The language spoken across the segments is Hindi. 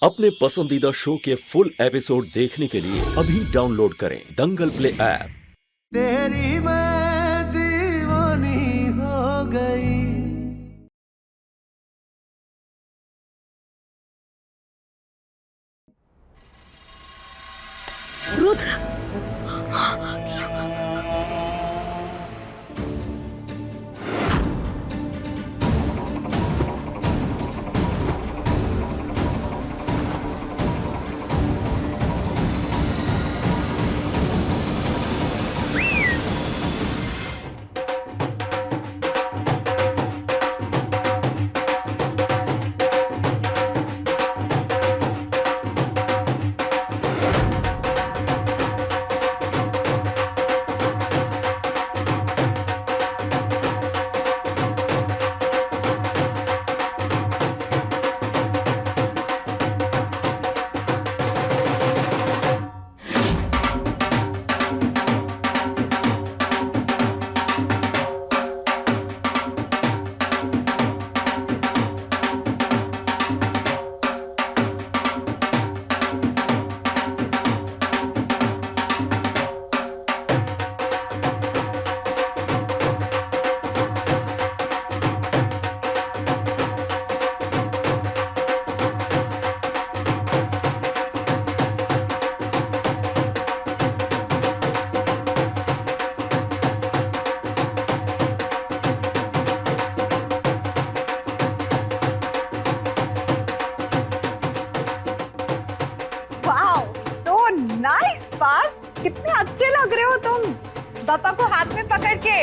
अपने पसंदीदा शो के फुल एपिसोड देखने के लिए अभी डाउनलोड करें दंगल प्ले ऐप। तेरी मैं दीवानी हो गई। रुद्र, वाओ, तो नाइस पार्थ, कितने अच्छे लग रहे हो तुम पापा को हाथ में पकड़ के।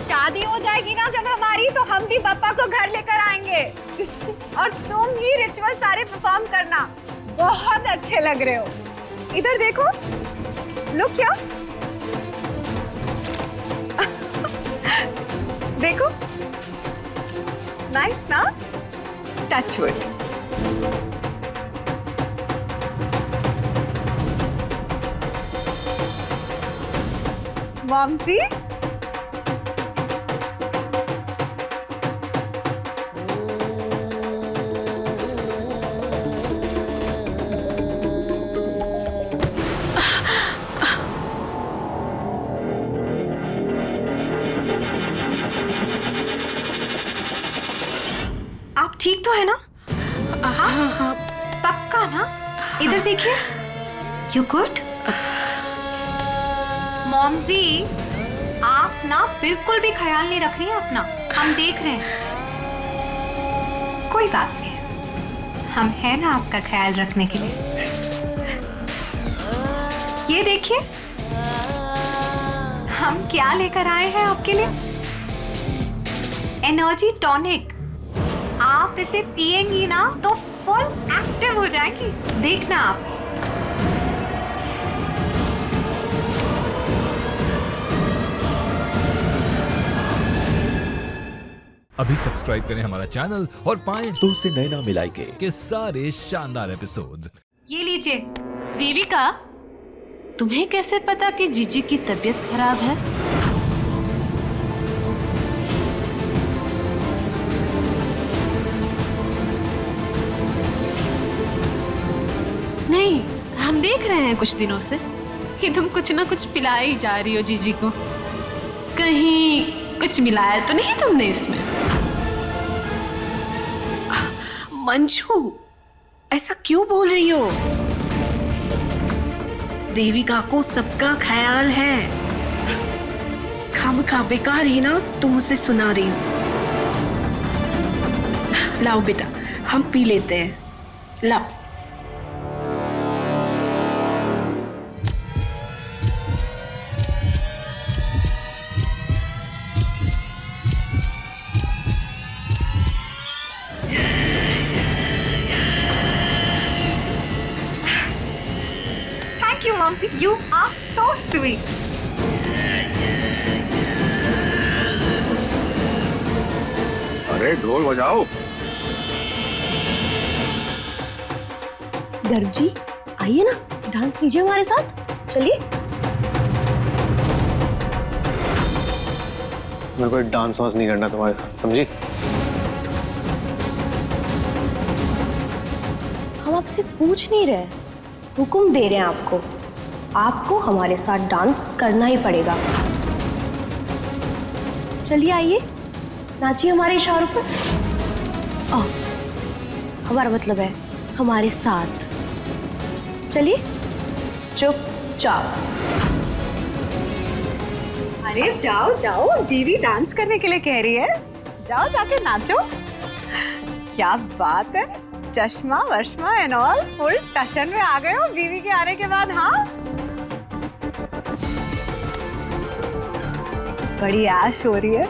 शादी हो जाएगी ना जब हमारी, तो हम भी पापा को घर लेकर आएंगे और तुम ही रिचुअल सारे परफॉर्म करना। बहुत अच्छे लग रहे हो। इधर देखो, लुक क्या देखो, नाइस ना? Touch wood. मॉमजी, आप ठीक तो है ना? हाँ, पक्का ना? इधर देखिए, यू गुड? मॉमजी, आप ना बिल्कुल भी ख्याल नहीं रख रही हैं अपना, हम देख रहे हैं। कोई बात नहीं, हम हैं ना आपका ख्याल रखने के लिए। ये देखिए, हम क्या लेकर आए हैं आपके लिए। Energy tonic. आप इसे पिएंगी ना तो फुल एक्टिव हो जाएंगी, देखना आप। अभी सब्सक्राइब करें हमारा चैनल और पाएं तो से नैना मिलाई के सारे शानदार एपिसोड्स। ये लीजिए। देविका, तुम्हें कैसे पता कि जीजी की तबीयत खराब है? नहीं, हम देख रहे हैं कुछ दिनों से कि तुम कुछ ना कुछ पिला ही जा रही हो जीजी को। कहीं कुछ मिलाया तो नहीं तुमने इसमें? मंजू, ऐसा क्यों बोल रही हो? देविका को सबका ख्याल है। खामखा बेकार ही ना तुम उसे सुना रही हो। लाओ बेटा, हम पी लेते हैं, लाओ। Thank you, Momsy. You are so sweet. अरे ढोल बजाओ। गर्व जी, आइए ना, डांस कीजिए हमारे साथ। चलिए। मेरे को डांस वांस नहीं करना तुम्हारे साथ, समझी? आपसे पूछ नहीं रहे, हुक्म दे रहे हैं आपको। आपको हमारे साथ डांस करना ही पड़ेगा। चलिए आइए, नाचिए हमारे इशारों पर। हमारा मतलब है हमारे साथ। चलिए चुपचाप। अरे जाओ जाओ, दीदी डांस करने के लिए कह रही है, जाओ जाके नाचो। क्या बात है, चश्मा वश्मा एंड ऑल फुल टशन में आ गए हो बीवी के आने के बाद। हाँ, बड़ी ऐश हो रही है,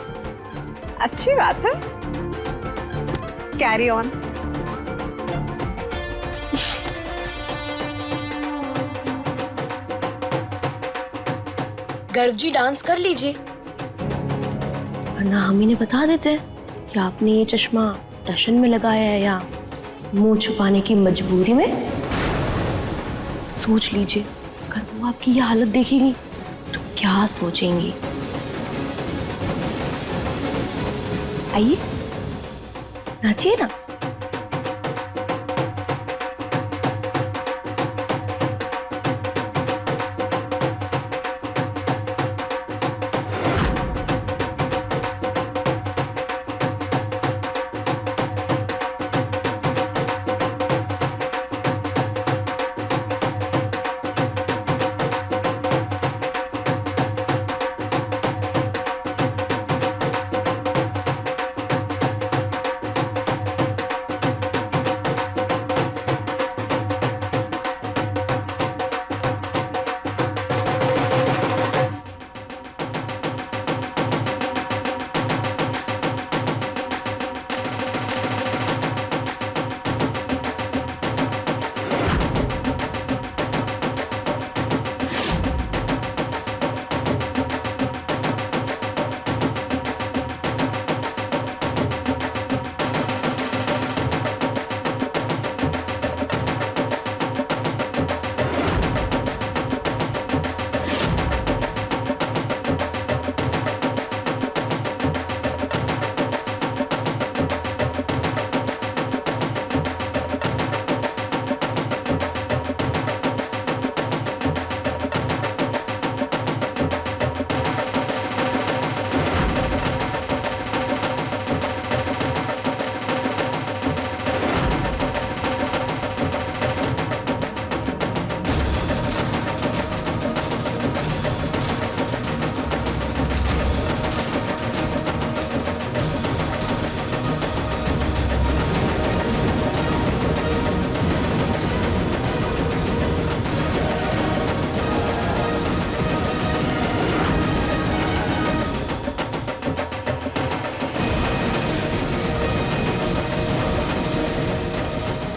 अच्छी बात है। Carry on. गर्व जी डांस कर लीजिए, वरना हम इन्हें बता देते हैं कि आपने ये चश्मा टशन में लगाया है या मुंह छुपाने की मजबूरी में। सोच लीजिए, अगर वो आपकी ये हालत देखेगी तो क्या सोचेंगी। आइए नाचिए ना।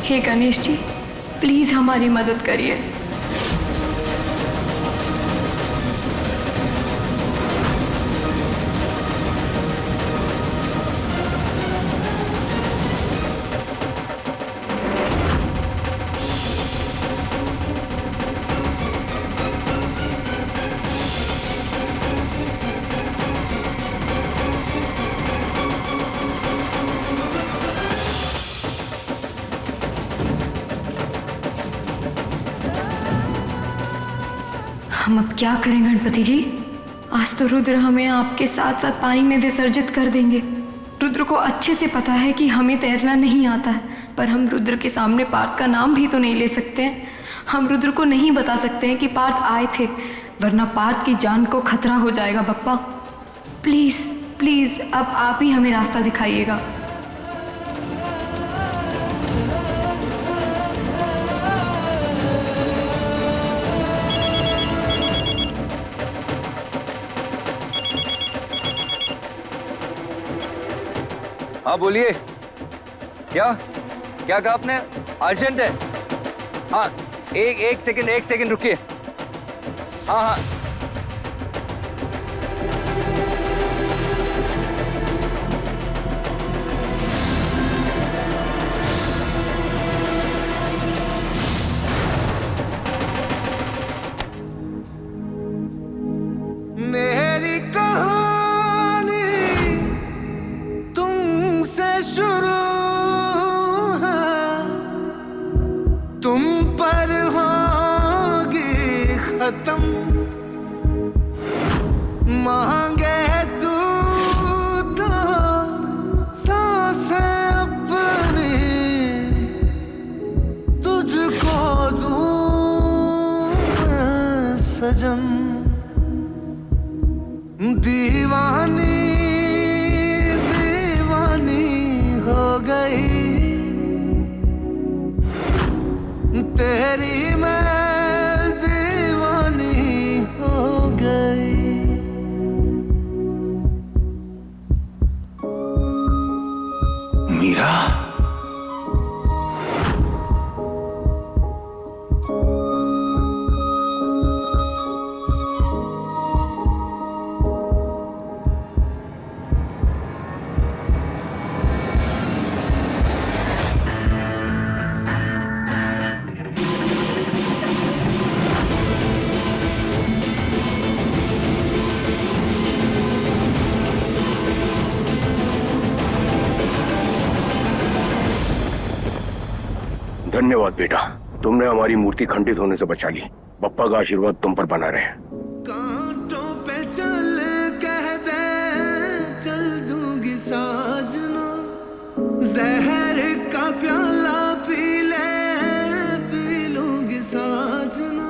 हे गणेश जी, प्लीज हमारी मदद करिए। हम अब क्या करें गणपति जी? आज तो रुद्र हमें आपके साथ साथ पानी में विसर्जित कर देंगे। रुद्र को अच्छे से पता है कि हमें तैरना नहीं आता है, पर हम रुद्र के सामने पार्थ का नाम भी तो नहीं ले सकते। हम रुद्र को नहीं बता सकते हैं कि पार्थ आए थे, वरना पार्थ की जान को खतरा हो जाएगा। बप्पा प्लीज़ प्लीज़, अब आप ही हमें रास्ता दिखाइएगा। हाँ बोलिए, क्या क्या कहा आपने? अर्जेंट है? हाँ एक सेकंड रुकिए। हाँ हाँ मेरी कहानी तुमसे शुरू है, सजन दीवानी दीवानी हो गई तेरी मैं दीवानी हो गई। मीरा, धन्यवाद बेटा, तुमने हमारी मूर्ति खंडित होने से बचा ली। बप्पा का आशीर्वाद तुम पर बना रहे। कांटों पे चल कह दे चल दूंगी साजना, जहर का प्याला पी लूंगी साजना।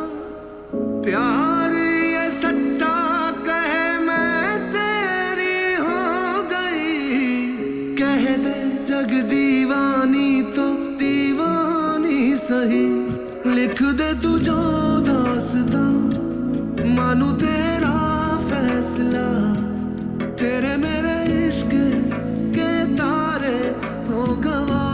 प्यार ये सच्चा कहे मैं तेरी हो गई, कह दे जग दीवानी तो सही। लिख दे तू जो दास्तां, मानू तेरा फैसला। तेरे मेरे इश्क के तारे हो गवाह।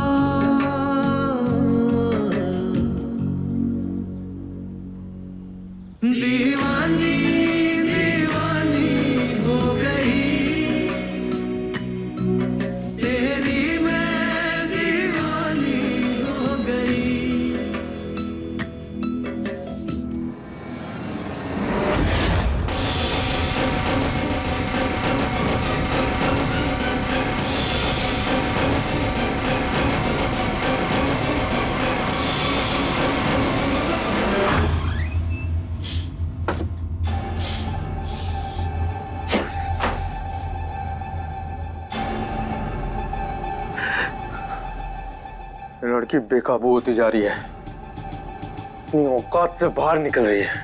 दीवानी दीवानी हो गई तेरी मैं दीवानी हो गई। लड़की बेकाबू होती जा रही है, अपनी औकात से बाहर निकल रही है।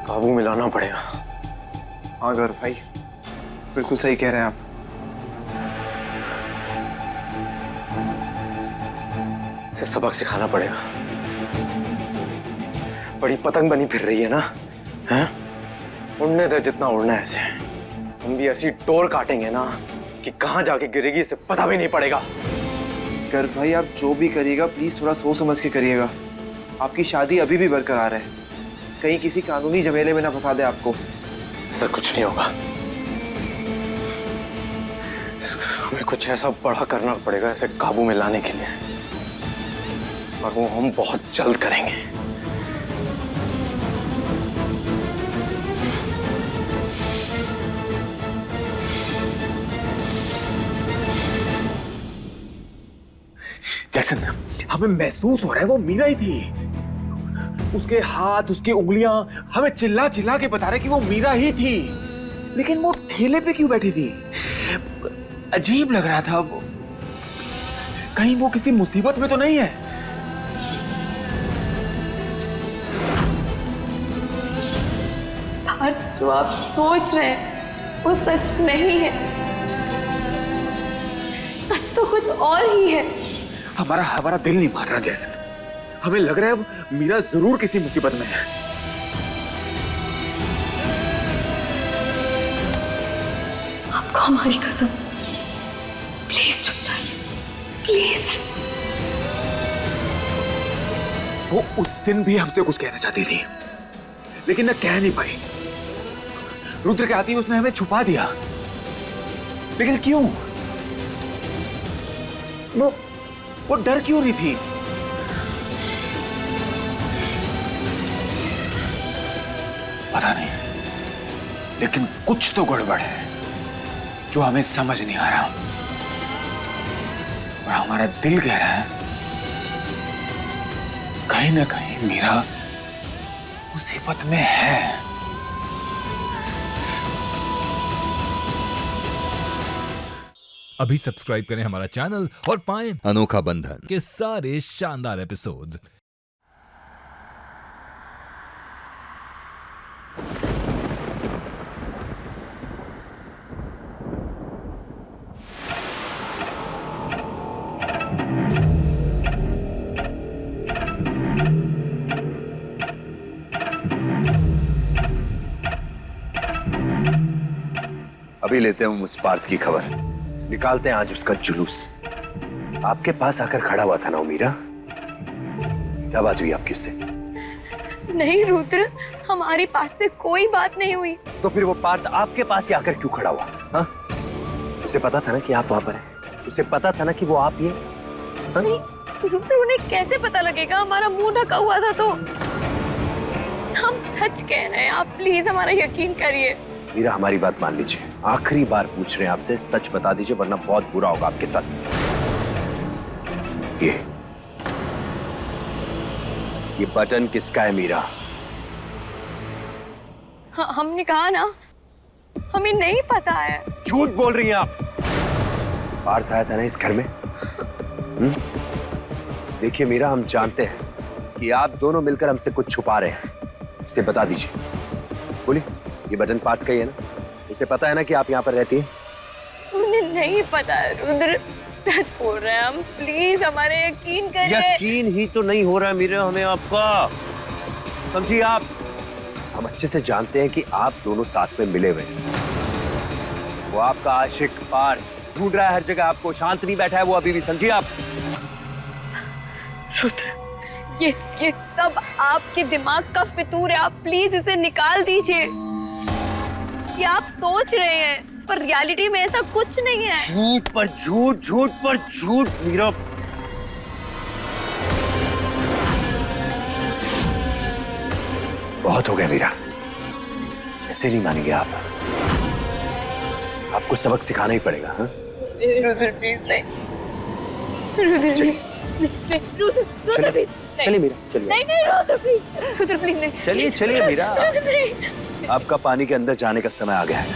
काबू में लाना पड़ेगा। हाँ गौरव भाई, बिल्कुल सही कह रहे हैं आप। इसे सबक सिखाना पड़ेगा। बड़ी पतंग बनी फिर रही है ना, हैं? उड़ने दे जितना उड़ना है इसे। हम भी ऐसी टोर काटेंगे ना कि कहाँ जाके गिरेगी इसे पता भी नहीं पड़ेगा। गौरव भाई, आप जो भी करिएगा प्लीज थोड़ा सोच समझ के करिएगा। आपकी शादी अभी भी बरकरार है, कहीं किसी कानूनी झमेले में ना फंसा दे आपको। ऐसा कुछ नहीं होगा। हमें कुछ ऐसा बड़ा करना पड़ेगा इसे काबू में लाने के लिए, और वो हम बहुत जल्द करेंगे। जैसन हमें महसूस हो रहा है वो मीरा ही थी। उसके हाथ, उसकी उंगलियां हमें चिल्ला चिल्ला के बता रहे कि वो मीरा ही थी। लेकिन वो ठेले पे क्यों बैठी थी? अजीब लग रहा था। कहीं वो किसी मुसीबत में तो नहीं है? जो आप सोच रहे हैं वो सच नहीं है, सच तो कुछ और ही है। हमारा दिल नहीं मान रहा जैसन। हमें लग रहा है अब मीरा जरूर किसी मुसीबत में है। आपको हमारी कसम, प्लीज चुप जाइए, प्लीज। वो उस दिन भी हमसे कुछ कहना चाहती थी, लेकिन न कह नहीं पाई। रुद्र के आते ही उसने हमें छुपा दिया। लेकिन क्यों? वो डर क्यों रही थी? पता नहीं, लेकिन कुछ तो गड़बड़ है जो हमें समझ नहीं आ रहा। और हमारा दिल कह रहा है कहीं ना कहीं मीरा मुसीबत में है। अभी सब्सक्राइब करें हमारा चैनल और पाएं अनोखा बंधन के सारे शानदार एपिसोड्स। अभी लेते हैं हम उस पार्थ की खबर, निकालते हैं आज उसका जुलूस। आपके पास आकर खड़ा हुआ था ना मीरा, क्या बात हुई आपकी उससे? नहीं रुद्र, हमारी पार्थ से कोई बात नहीं हुई। तो फिर वो पार्थ आपके पास ही आकर क्यों खड़ा हुआ? हाँ, उसे पता था ना कि आप वहां पर हैं, उसे पता था ना कि वो आप ही हैं। नहीं रुद्र, उन्हें कैसे पता लगेगा? हमारा मुंह ढका हुआ था। तो हम सच कह रहे हैं, आप प्लीज हमारा यकीन करिए। मीरा हमारी बात मान लीजिए, आखिरी बार पूछ रहे हैं आपसे, सच बता दीजिए वरना बहुत बुरा होगा आपके साथ। ये बटन किसका है मीरा? हमने कहा ना, हमें नहीं पता है। झूठ बोल रही हैं आप। पार्थ आया था ना इस घर में? देखिए मीरा, हम जानते हैं कि आप दोनों मिलकर हमसे कुछ छुपा रहे हैं, इससे बता दीजिए। बोलिए, ये बटन पार्थ का ही है ना? उसे पता है ना कि आप यहाँ पर रहती हैं? उन्हें नहीं पता है रुद्र, सच बोल रहे हैं हम, प्लीज हमारे यकीन करिए। यकीन ही तो नहीं हो रहा मीरा हमें आपका, समझिए आप। हम अच्छे से जानते हैं कि आप दोनों साथ में मिले हुए हैं। वो आपका आशिक पार्थ ढूंढ रहा है हर जगह आपको, शांत नहीं बैठा है वो अभी भी, समझिए आप। रुद्र, ये सब आपके दिमाग का फितूर है, आप प्लीज इसे निकाल दीजिए। ये आप सोच रहे हैं, पर रियलिटी में ऐसा कुछ नहीं है। झूठ पर झूठ, झूठ पर झूठ मीरा। बहुत हो गया मीरा, ऐसे नहीं मानेंगे आप। आपको सबक सिखाना ही पड़ेगा। हाँ? रुद्र प्लीज नहीं, रुद्र चलिए प्लीज, चलिए मीरा, चलिए। नहीं रुद्र प्लीज नहीं। चलिए चलिए मीरा, आपका पानी के अंदर जाने का समय आ गया है।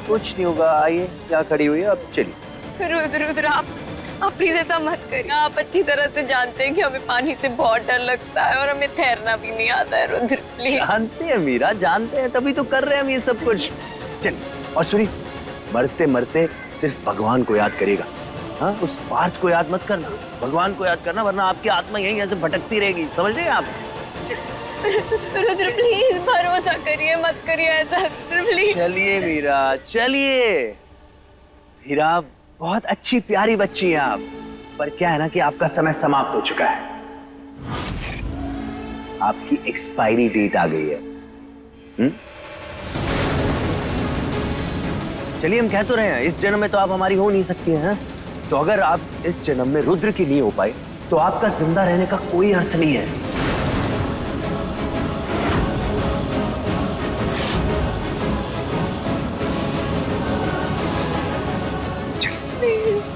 कुछ नहीं होगा, आइए, क्या खड़ी हुई है, अब चलिए। रुद्र आप प्लीज ऐसा मत करिए। आप अच्छी तरह से जानते हैं कि हमें पानी से बहुत डर लगता है और हमें तैरना भी नहीं आता है। रुद्र प्लीज। जानते हैं मीरा, जानते हैं, तभी तो कर रहे हैं हम ये सब कुछ। चलिए, और सुनिए, मरते मरते सिर्फ भगवान को याद करेगा। हाँ, उस पार्थ को याद मत करना, भगवान को याद करना, वरना आपकी आत्मा यहीं ऐसे भटकती रहेगी, समझ रहे हैं आप? रुद्र प्लीज भरोसा करिए, मत करिए ऐसा। रुद्र प्लीज। चलिए मीरा, चलिए। मीरा बहुत अच्छी प्यारी बच्ची हैं आप, पर क्या है ना कि आपका समय समाप्त हो चुका है, आपकी एक्सपायरी डेट आ गई है। चलिए, हम कह तो रहे हैं इस जन्म में तो आप हमारी हो नहीं सकती हैं। तो अगर आप इस जन्म में रुद्र की नहीं हो पाए तो आपका जिंदा रहने का कोई अर्थ नहीं है।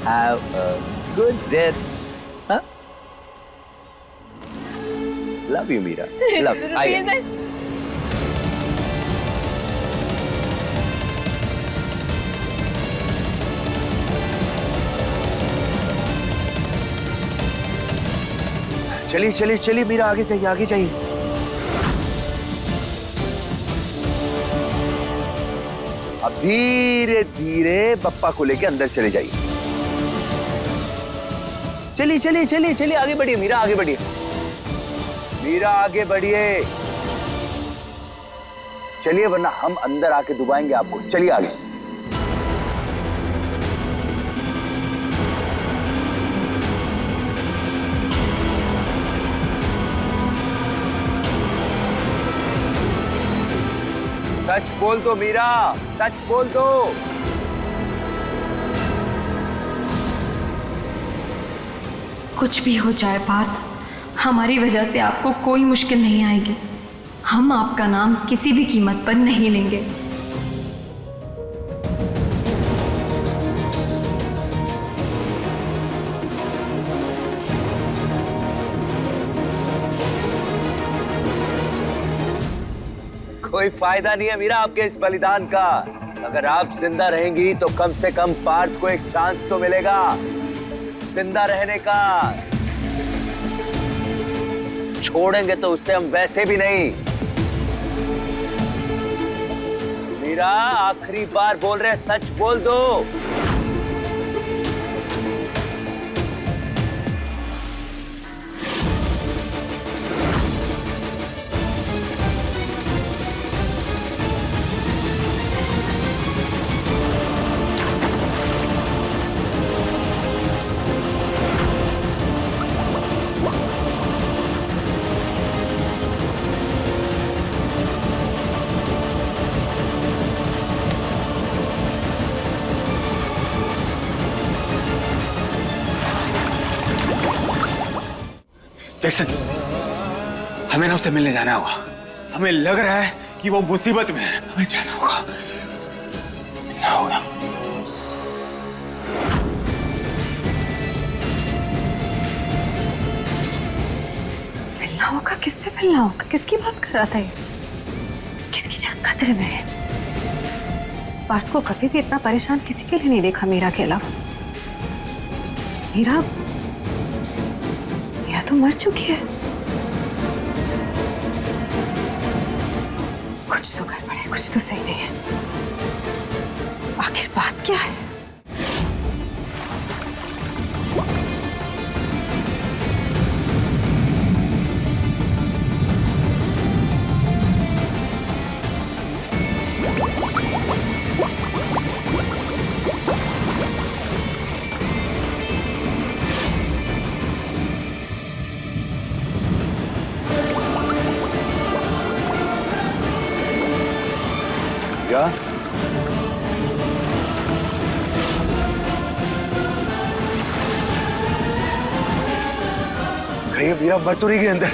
Have a good death. Huh? Love you, Meera. Love you. आइए। चलिए चलिए चलिए मीरा, आगे जाइए, आगे जाइए। अब धीरे धीरे पप्पा को लेके अंदर चले जाइए। चलिए चलिए चलिए चलिए, आगे बढ़िए मीरा, आगे बढ़िए मीरा, आगे बढ़िए। चलिए, वरना हम अंदर आके डुबाएंगे आपको। चलिए आगे। सच बोल दो मीरा, सच बोल दो। कुछ भी हो जाए पार्थ, हमारी वजह से आपको कोई मुश्किल नहीं आएगी। हम आपका नाम किसी भी कीमत पर नहीं लेंगे। कोई फायदा नहीं है मीरा आपके इस बलिदान का। अगर आप जिंदा रहेंगी तो कम से कम पार्थ को एक चांस तो मिलेगा जिंदा रहने का। छोड़ेंगे तो उससे हम वैसे भी नहीं। मीरा, आखिरी बार बोल रहे, सच बोल दो। जैसन, हमें ना उससे मिलने जाना होगा। हमें लग रहा है कि वो मुसीबत में है, हमें जाना होगा, मिलना होगा। मिलना होगा? किससे मिलना होगा? किसकी बात कर रहा था ये? किसकी जान खतरे में है? पार्थ को कभी भी इतना परेशान किसी के लिए नहीं देखा मीरा के अलावा। मीरा तो मर चुकी है। कुछ तो गड़बड़ है, कुछ तो सही नहीं है। आखिर बात क्या है? क्या? कहीं मीरा मर तो नहीं गई अंदर?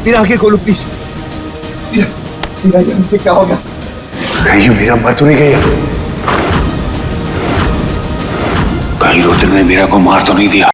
मीरा आंखें खोलो प्लीज। मीरा जान से क्या होगा? कहीं मीरा मर तो नहीं गई? कहीं रुद्र ने मीरा को मार तो नहीं दिया?